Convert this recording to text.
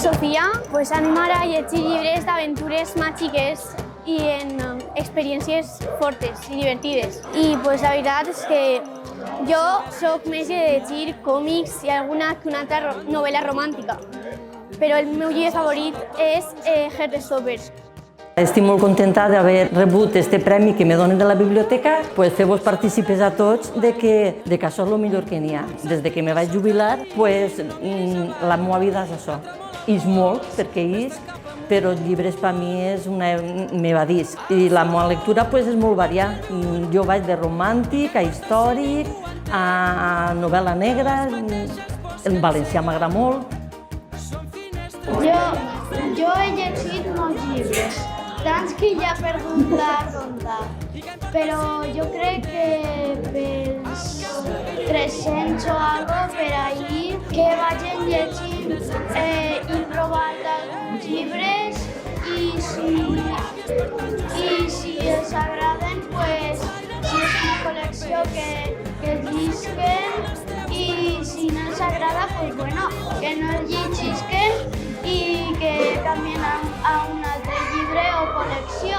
filosofia animarà a llegir llibres d'aventures màgiques i en experiències fortes i divertides. I la veritat és que jo soc més de llegir còmics i alguna que una altra novel·la romàntica, però el meu llibre favorit és Heartstopper. Estic molt contenta d'haver rebut este premi que me donen de la biblioteca, fer-vos partícipes a tots de que això és el millor que n'hi ha. Des que me vaig jubilar, la meva vida és això. És molt, perquè és, però els llibres per mi és una m'evadís. I la meva lectura és molt variada. Jo vaig de romàntic a històric, a novel·la negra, en valencià m'agrada molt. Jo he llegit molts llibres, tants que ja he perdut la ronda, però jo crec que pels 300 o algo per ahir que vagin llegint i provant alguns llibres i si els agraden, si és una col·lecció que llisquen i si no els agrada, que no els llisquen i que canvien a un altre llibre o col·lecció.